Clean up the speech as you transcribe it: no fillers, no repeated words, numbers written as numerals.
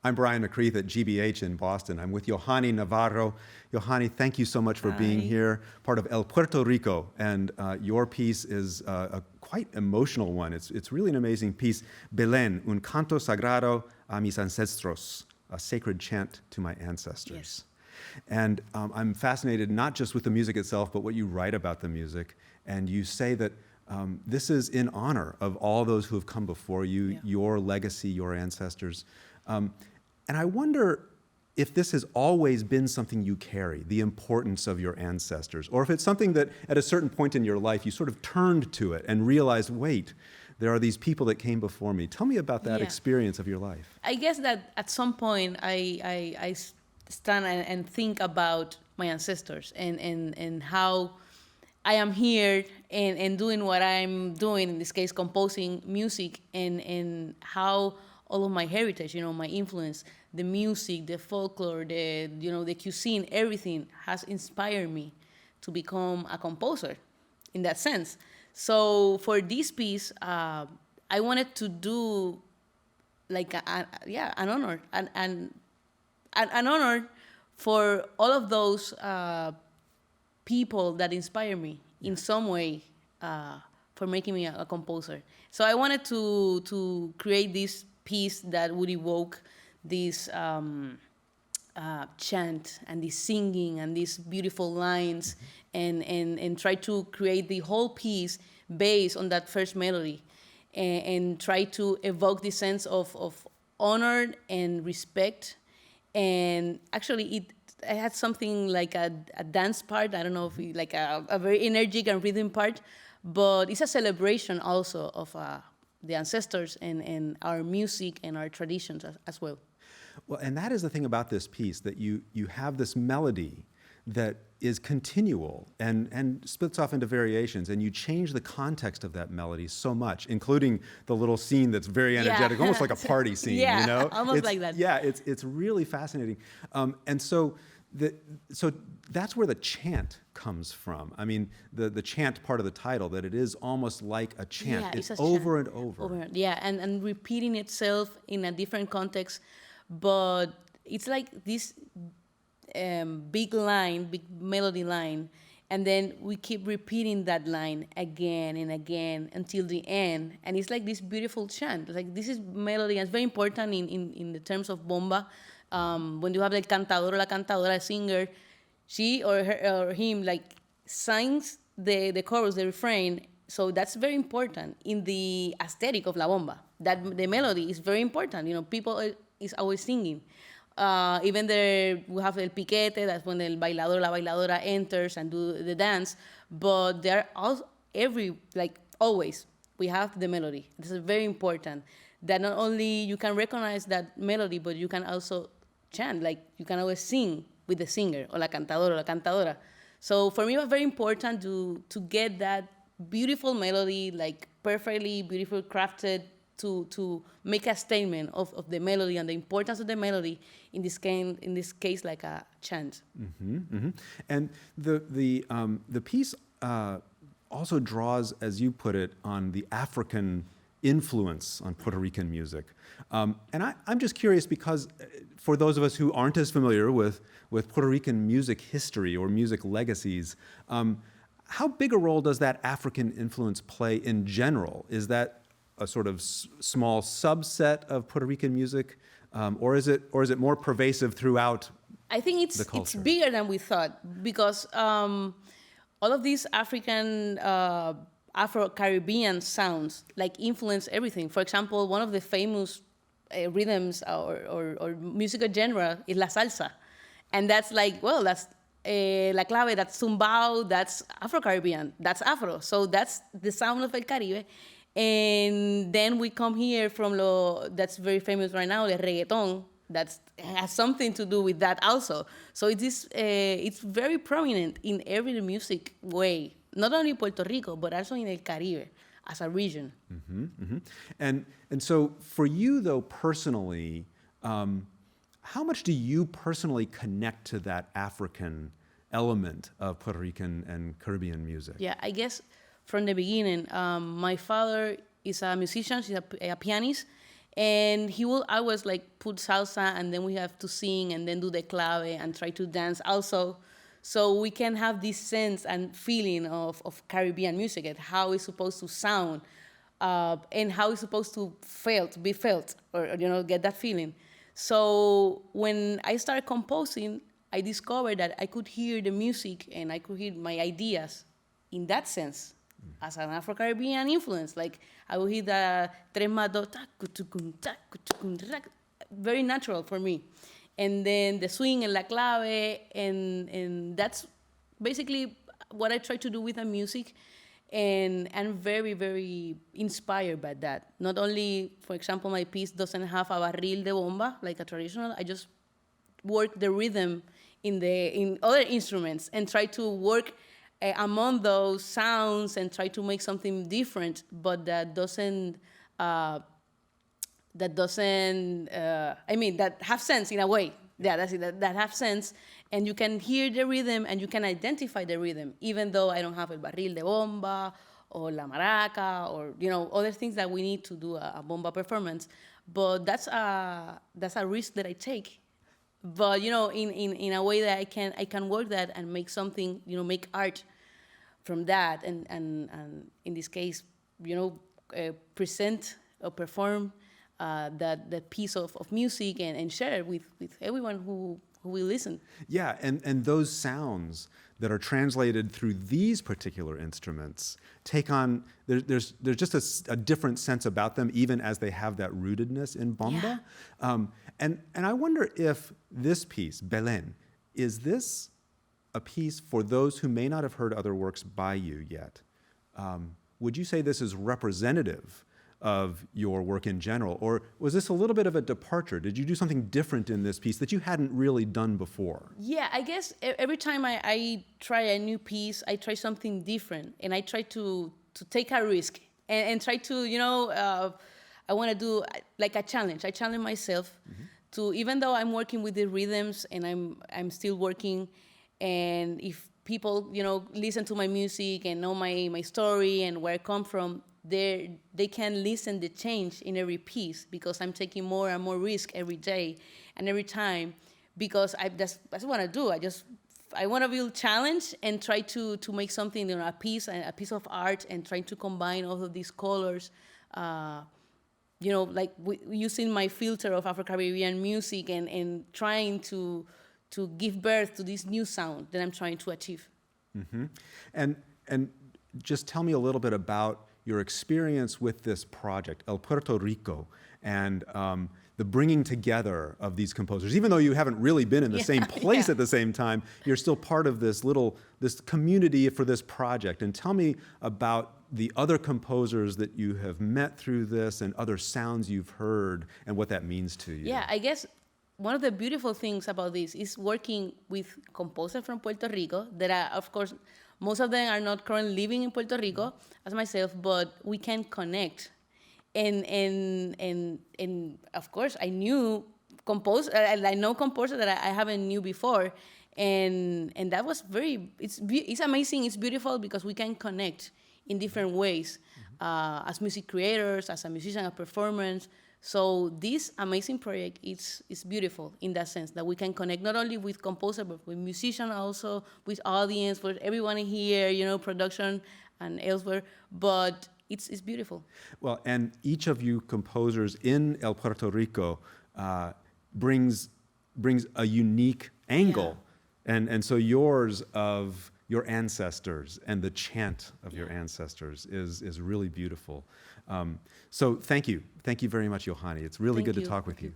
I'm Brian McCreath at GBH in Boston. I'm with Johanny Navarro. Johanny, thank you so much for being here, part of El Puerto Rico. And your piece is a quite emotional one. It's really an amazing piece. Belén, un canto sagrado a mis ancestros, a sacred chant to my ancestors. Yes. And I'm fascinated not just with the music itself, but what you write about the music. And you say that this is in honor of all those who have come before you, your legacy, your ancestors. And I wonder if this has always been something you carry, the importance of your ancestors, or if it's something that at a certain point in your life you sort of turned to it and realized, wait, there are these people that came before me. Tell me about that experience of your life. I guess that at some point I stand and think about my ancestors and how I am here and doing what I'm doing, in this case, composing music, and how all of my heritage, my influence, the music, the folklore, the cuisine, everything has inspired me to become a composer in that sense. So for this piece, I wanted to do like an honor, an honor for all of those people that inspire me in some way for making me a composer. So I wanted to create this piece that would evoke this chant and this singing and these beautiful lines, and try to create the whole piece based on that first melody, and try to evoke the sense of honor and respect. And actually it had something like a dance part. I don't know if like a very energetic and rhythm part, but it's a celebration also of the ancestors and our music and our traditions as well. Well, and that is the thing about this piece, that you have this melody that is continual and splits off into variations, and you change the context of that melody so much, including the little scene that's very energetic, almost like a party scene, almost like that. Yeah, it's really fascinating. And so that's where the chant comes from. I mean, the chant part of the title, that it is almost like a chant. Yeah, it's a over chant. And over. Yeah, and repeating itself in a different context, but it's like this big melody line, and then we keep repeating that line again and again until the end, and it's like this beautiful chant. Like, this is melody, and it's very important in the terms of bomba. When you have the cantador or la cantadora, singer, she or him like sings the chorus, the refrain. So that's very important in the aesthetic of la bomba. That the melody is very important. People is always singing. Even there, we have el piquete, that's when the bailador, la bailadora enters and do the dance. But there are always, we have the melody. This is very important. That not only you can recognize that melody, but you can also chant, like you can always sing with the singer, or la cantadora, or la cantadora. So for me, it was very important to get that beautiful melody, like perfectly beautiful crafted, to make a statement of the melody and the importance of the melody, in this case like a chant. Mm-hmm, mm-hmm. And the piece also draws, as you put it, on the African influence on Puerto Rican music. And I'm just curious, because for those of us who aren't as familiar with Puerto Rican music history or music legacies, how big a role does that African influence play in general? Is that a sort of small subset of Puerto Rican music, or is it more pervasive throughout? I think it's bigger than we thought, because all of these African Afro-Carribean sounds like influence everything. For example, one of the famous rhythms or musical genre is la salsa, and that's like, well, that's la clave, that's tumbao, that's Afro-Caribbean, that's Afro. So that's the sound of El Caribe. And then we come here from that's very famous right now, the reggaeton, that has something to do with that also. So it's very prominent in every music way, not only Puerto Rico, but also in El Caribe as a region. Mm-hmm, mm-hmm. And so for you, though, personally, how much do you personally connect to that African element of Puerto Rican and Caribbean music? Yeah, I guess from the beginning, my father is a musician, he's a pianist, And he will always like put salsa, and then we have to sing and then do the clave and try to dance also. So we can have this sense and feeling of Caribbean music and how it's supposed to sound, and how it's supposed to be felt, or get that feeling. So when I started composing, I discovered that I could hear the music and I could hear my ideas in that sense, as an Afro-Caribbean influence. Like I would hear the tres más dos, very natural for me. And then the swing and la clave, and that's basically what I try to do with the music. And I'm very, very inspired by that. Not only, for example, my piece doesn't have a barril de bomba, like a traditional, I just work the rhythm in other instruments and try to work among those sounds and try to make something different, but that have sense in a way. Yeah, that's it, that have sense. And you can hear the rhythm and you can identify the rhythm, even though I don't have el barril de bomba or la maraca or, other things that we need to do a bomba performance. But that's a risk that I take. But, in a way that I can work that and make something, make art from that. And in this case, present or perform that piece of music and share it with everyone who will listen. Yeah, and those sounds that are translated through these particular instruments take on, there's just a different sense about them, even as they have that rootedness in bomba. Yeah. And I wonder if this piece, Belén, is this a piece for those who may not have heard other works by you yet? Would you say this is representative of your work in general, or was this a little bit of a departure? Did you do something different in this piece that you hadn't really done before? Yeah, I guess every time I try a new piece, I try something different, and I try to take a risk and try to, I want to do like a challenge. I challenge myself to, even though I'm working with the rhythms and I'm still working, and if people, listen to my music and know my story and where I come from, they can listen the change in every piece, because I'm taking more and more risk every day and every time, because that's what I want to do. I want to build challenge and try to make something, a piece of art, and trying to combine all of these colors, like using my filter of Afro-Caribbean music and trying to give birth to this new sound that I'm trying to achieve. Mm-hmm. And just tell me a little bit about your experience with this project, El Puerto Rico, and the bringing together of these composers. Even though you haven't really been in the same place at the same time, you're still part of this community for this project. And tell me about the other composers that you have met through this and other sounds you've heard and what that means to you. Yeah, I guess one of the beautiful things about this is working with composers from Puerto Rico that are, of course, most of them are not currently living in Puerto Rico, as myself, but we can connect. And of course, I know composers that I haven't knew before, and that was it's amazing. It's beautiful because we can connect in different ways, as music creators, as a musician, as performers. So this amazing project is beautiful in that sense, that we can connect not only with composer, but with musician, also with audience, with everyone here, production and elsewhere. But it's beautiful. Well, and each of you composers in El Puerto Rico brings a unique angle. Yeah. And so yours of your ancestors and the chant of your ancestors is really beautiful. So thank you very much, Johanny. It's really good to talk with you.